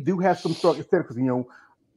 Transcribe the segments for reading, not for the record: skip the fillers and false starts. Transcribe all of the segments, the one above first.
do have some strong aesthetics. Because,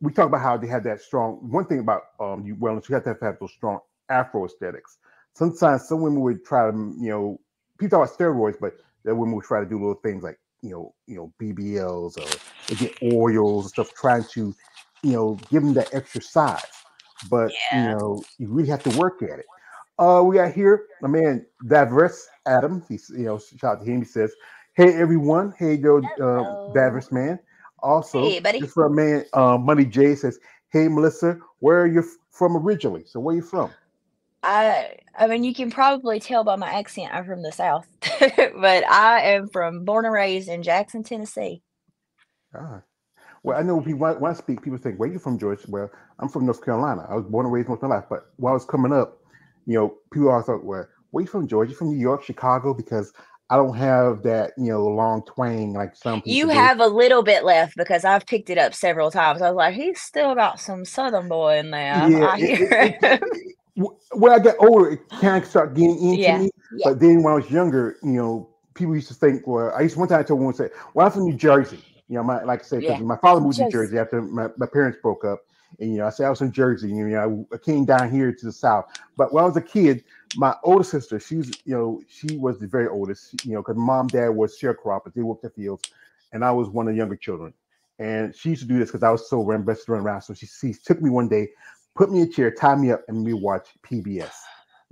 we talk about how they have that strong. One thing about you wellness, you have to have those strong Afro aesthetics. Sometimes some women would try to, people talk about steroids, but the women would try to do little things like, BBLs, or they get oils and stuff, trying to, give them that extra size. But Yeah. you really have to work at it. We got here my man Davris Adams. He's, shout out to him. He says, "Hey everyone, hey yo, Hello. Davris man." Also, Hey, buddy. just for a man, Money J says, "Hey Melissa, where are you from originally? So where are you from?" I mean, you can probably tell by my accent I'm from the South, but I am from born and raised in Jackson, Tennessee. Ah. Well, I know if you want to speak, people think, "Where you from, George?" Well, I'm from North Carolina. I was born and raised most of my life. But while I was coming up, people always thought, "Well, where you from, George? You from New York, Chicago?" Because I don't have that, long twang like some You people do. have a little bit left because I've picked it up several times. I was like, he's still got some Southern boy in there. Yeah, I hear him. when I got older, it kind of started getting into Yeah, me. yeah, But then when I was younger, people used to think, well, I used one time I told one, say, well, I'm from New Jersey. Like I say, because yeah. my father moved to New Just Jersey after my parents broke up. And, I said I was from Jersey. I came down here to the South. But when I was a kid, my older sister, she was the very oldest, because mom, dad was sharecroppers. They worked the fields. And I was one of the younger children. And she used to do this because I was so best to run around. So she took me one day, put me in a chair, tied me up, and we watch PBS.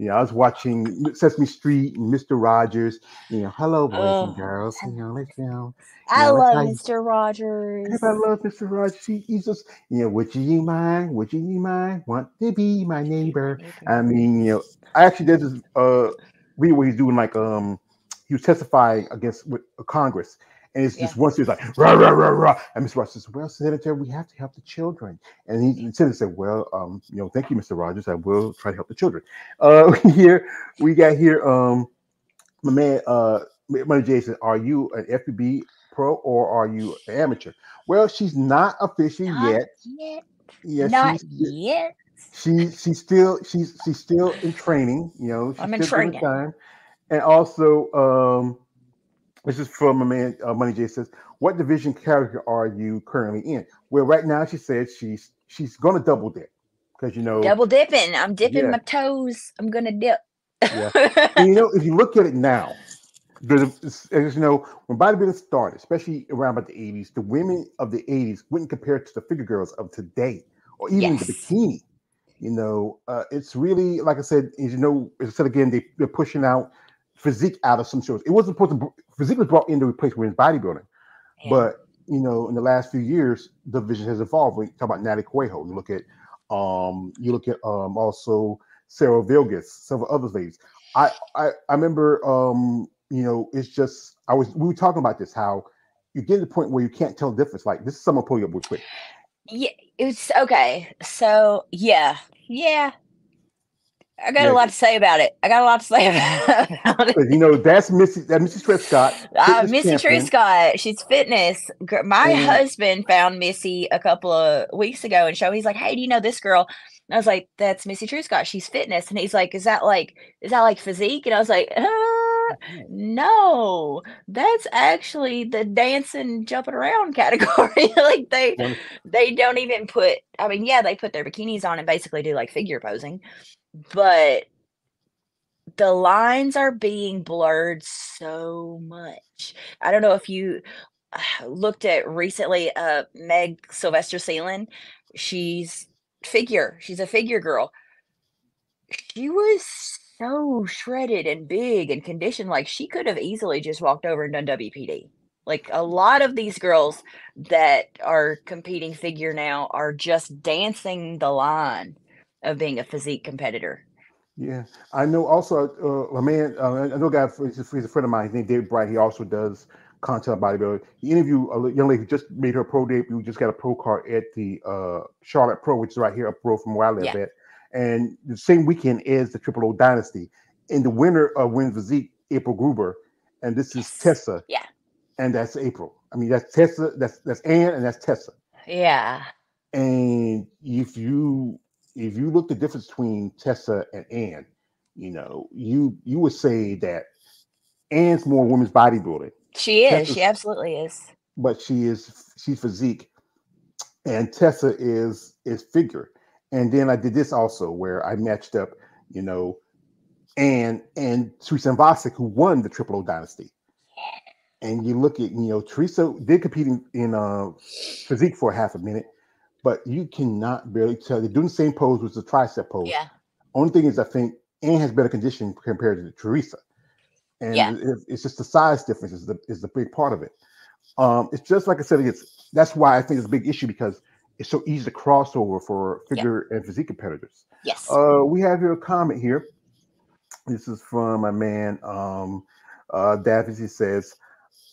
I was watching Sesame Street and Mister Rogers. Hello, boys and oh, girls. I Let's love how Mr. everybody Rogers. loves Mister Rogers. He's just, would you mind? Would you mind? Want to be my To be my neighbor? I neighbor. mean, I actually did this video where he's doing like he was testifying against with Congress. And it's Yeah. just once he was like, rah, rah, rah, rah. And Mr. Rogers says, well, Senator, we have to help the children. And the Senator said, well, thank you, Mr. Rogers. I will try to help the children. Here, we got here, my man, Money J said, are you an FBB pro or are you an amateur? Well, she's not official Not yet. yet. Yeah, Not yet. she's still in training. She's I'm in still giving training. time. And also, this is from my man Money J says, "What division character are you currently in?" Well, right now she said she's going to double dip because Double dipping. I'm dipping yeah, my toes. I'm gonna dip. yeah. And if you look at it now, as when bodybuilding started, especially around about the 80s, the women of the 80s wouldn't compare to the figure girls of today, or even the Yes. bikini. It's really, like I said, as I said again, they're pushing out physique out of some shows. It wasn't supposed to. Physique was brought in to replace women's bodybuilding, Yeah. but in the last few years, the vision has evolved. When you talk about Natalie Cuejo, you look at also Sarah Vilgas, several other ladies. I remember, it's just we were talking about this, how you get to the point where you can't tell the difference. Like, this is someone pull you up real quick. Yeah. It's okay. So yeah. Yeah. I got a Yeah, lot to say about it. I got a lot to say about because it. That's Missy Trescott, fitness Missy champion, Scott, she's fitness. My and husband found Missy a couple of weeks ago and show. He's like, "Hey, do you know this girl?" And I was like, "That's Missy Scott. She's fitness." And he's like, "Is that like physique?" And I was like, no, that's actually the dancing, jumping around category." Like one, they don't even put. I mean, yeah, they put their bikinis on and basically do like figure posing, but the lines are being blurred so much. I don't know if you looked at recently, Meg Sylvester Sealand. She's she's a figure girl. She was so shredded and big and conditioned, like, she could have easily just walked over and done WPD. Like, a lot of these girls that are competing figure now are just dancing the line of being a physique competitor. yeah, I know. Also, a man, I know a guy. He's a friend of mine. His name David Bright. He also does content bodybuilding. He interviewed a young lady who just made her pro debut. We just got a pro card at the Charlotte Pro, which is right here up the road from where I live Yeah. at. And the same weekend is the Triple O Dynasty. And the winner of Wins Physique, April Gruber, and this is Yes. Tessa, Yeah. and that's April. I mean, that's Tessa. That's Ann, and that's Tessa. Yeah. And if you look the difference between Tessa and Ann, you would say that Ann's more women's bodybuilding. She is, she Tessa's absolutely is. but she's physique, and Tessa is figure. And then I did this also where I matched up, you know, and Teresa Vasic, who won the Triple O Dynasty. And you look at, Teresa did compete in physique for half a minute, but you cannot barely tell. They're doing the same pose with the tricep pose. Yeah. Only thing is, I think Anne has better condition compared to Teresa, Yeah. and it's just the size difference is the big part of it. It's just like I said, that's why I think it's a big issue because it's so easy to cross over for Yeah. figure and physique competitors. Yes. We have here a comment here. This is from my man Davis. He says,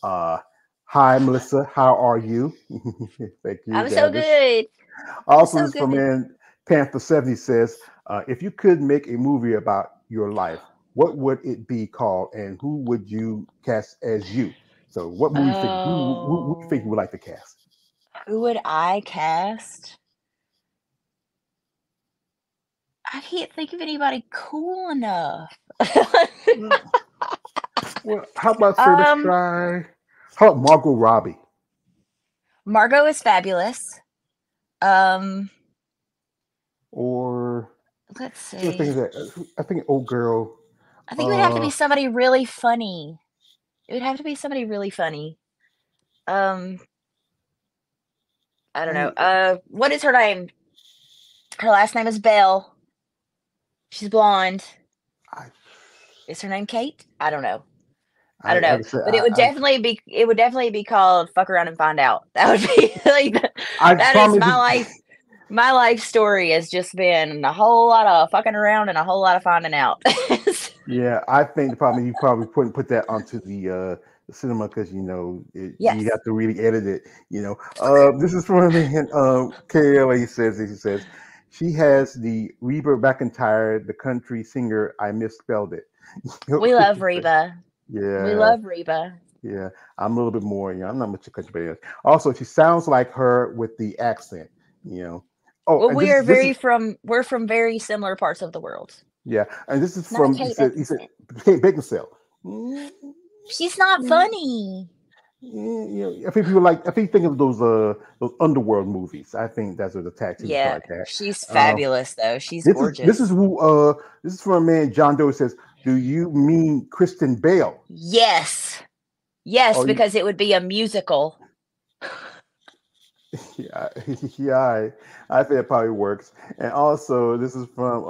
"Hi Melissa, how are you?" Thank you, I'm so Davis. good. Also, So this from good. man Panther 70 says, "If you could make a movie about your life, what would it be called, and who would you cast as you?" So, what movie think who you think you would Oh, like to cast? who would I cast? I can't think of anybody cool enough. Well, how about say let's um, try? How about Margot Robbie Margot is fabulous. Um, or let's who I think see. is that? I think old girl. I think it would have to Uh, be somebody really funny. It would have to be somebody really funny. Um, I don't know. I, What is her name? Her last name is Belle. She's blonde. I, Is her name Kate? I don't know. I I, don't like know. I said, But it would definitely be called Fuck Around and Find Out. That would be like I that is promise. my life. My life story has just been a whole lot of fucking around and a whole lot of finding out. Yeah, I think the problem you probably couldn't put that onto the cinema because you Yes. have to really edit it. This is from KLA says he says she has the Reba McEntire, the country singer. I misspelled it. We love Reba. We Yeah, love Reba. yeah. I'm a little bit more. I'm not much a country, but anyway. Also, she sounds like her with the accent. You know. Oh, Well, and this is we're from very similar parts of the world. yeah, and this is Not from Kate he said Beckinsale. Kate Beckinsale. Mm, She's not mm, funny. I think people like. I think of those underworld movies. I think that's what the tag team show Yeah, like that. she's Uh, fabulous though. She's this is gorgeous. who this is from a man John Doe says. Do you mean Kristen Bale? Yes. Yes, Oh, because it would be a musical. yeah, yeah. I think it probably works. And also, this is from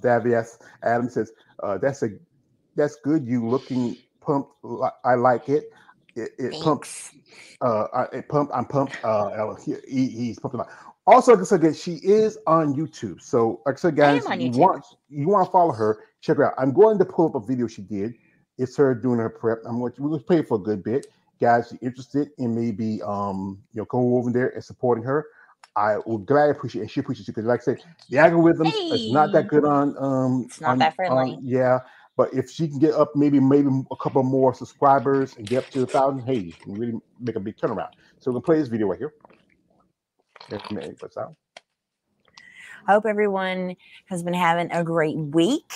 Davias Adams says that's good. You looking pumped? I like it. It pumps. Thanks. It pumped. I'm pumped. He's pumped a lot. Also, like I said, again, she is on YouTube. So, like I said, I am guys, on you YouTube. want to follow her? Check her out. I'm going to pull up a video she did. It's her doing her prep. We're going to play it for a good bit, guys. You're interested in maybe go over there and supporting her. I would gladly appreciate it. And she appreciates you because, like I said, the algorithms is not that Hey, good it's not that on friendly. yeah. But if she can get up maybe a couple more subscribers and get up to 1,000, hey, can really make a big turnaround. So we're gonna play this video right here. Let me put this out. Hope everyone has been having a great week.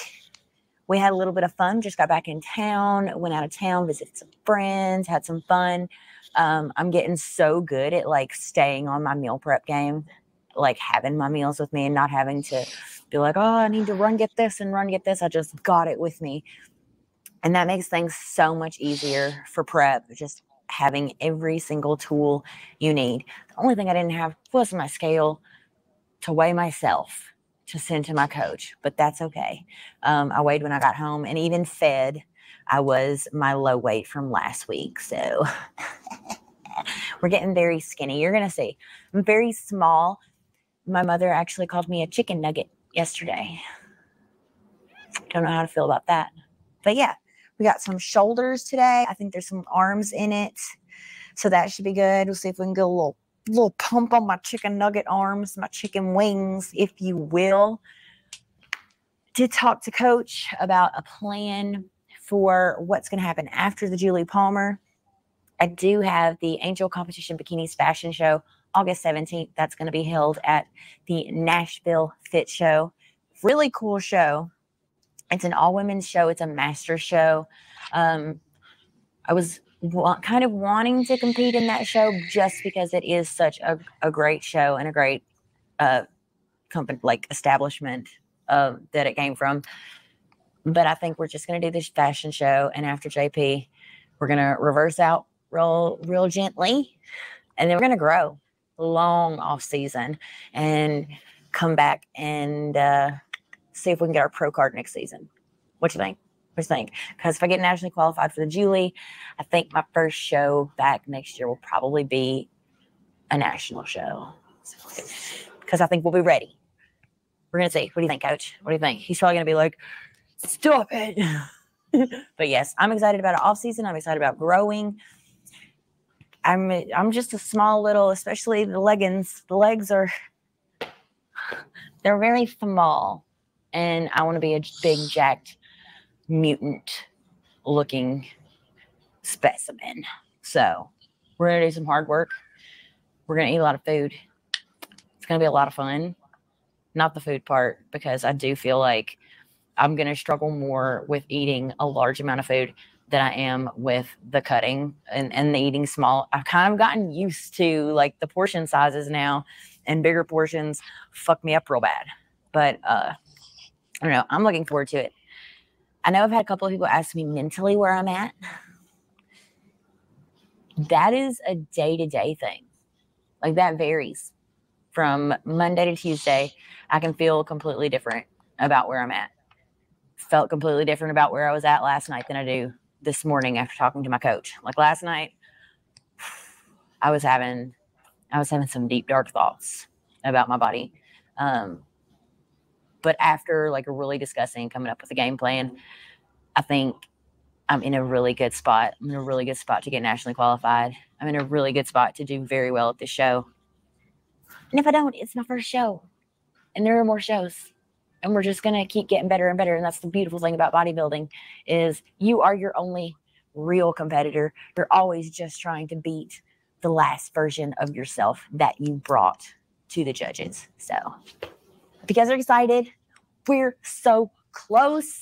We had a little bit of fun, just got back in town, went out of town, visited some friends, had some fun. I'm getting so good at like staying on my meal prep game, like having my meals with me and not having to be like, oh, I need to run get this and run get this. I just got it with me. And that makes things so much easier for prep, just having every single tool you need. The only thing I didn't have was my scale to weigh myself to send to my coach, but that's okay. I weighed when I got home and even fed. I was my low weight from last week. So we're getting very skinny. You're going to see. I'm very small. My mother actually called me a chicken nugget yesterday. Don't know how to feel about that. But yeah, we got some shoulders today. I think there's some arms in it. So that should be good. We'll see if we can get a little pump on my chicken nugget arms, my chicken wings, if you will. Did talk to coach about a plan for what's going to happen after the Julie Palmer. I do have the Angel Competition Bikinis Fashion Show August 17th. That's going to be held at the Nashville Fit Show. Really cool show. It's an all-women's show. It's a master show. I was kind of wanting to compete in that show just because it is such a great show and a great company, like establishment that it came from. But I think we're just going to do this fashion show, and after JP, we're going to reverse out real gently, and then we're going to grow long off season and come back and see if we can get our pro card next season. What you think? What you think? Because if I get nationally qualified for the Julie, I think my first show back next year will probably be a national show. Because I think we'll be ready. We're going to see. What do you think, Coach? What do you think? He's probably going to be like, stop it. But yes, I'm excited about it off season. I'm excited about growing. I'm just a small little, especially the leggings. The legs they're very small. And I want to be a big, jacked, mutant-looking specimen. So we're going to do some hard work. We're going to eat a lot of food. It's going to be a lot of fun. Not the food part, because I do feel like I'm going to struggle more with eating a large amount of food than I am with the cutting and the eating small. I've kind of gotten used to like the portion sizes now, and bigger portions fuck me up real bad. But I don't know. I'm looking forward to it. I know I've had a couple of people ask me mentally where I'm at. That is a day-to-day thing. Like that varies. From Monday to Tuesday, I can feel completely different about where I'm at. Felt completely different about where I was at last night than I do this morning after talking to my coach. Like last night, I was having some deep, dark thoughts about my body. But after like really discussing, coming up with a game plan, I think I'm in a really good spot. I'm in a really good spot to get nationally qualified. I'm in a really good spot to do very well at this show. And if I don't, it's my first show. And there are more shows. And we're just going to keep getting better and better. And that's the beautiful thing about bodybuilding is you are your only real competitor. You're always just trying to beat the last version of yourself that you brought to the judges. So if you guys are excited, we're so close.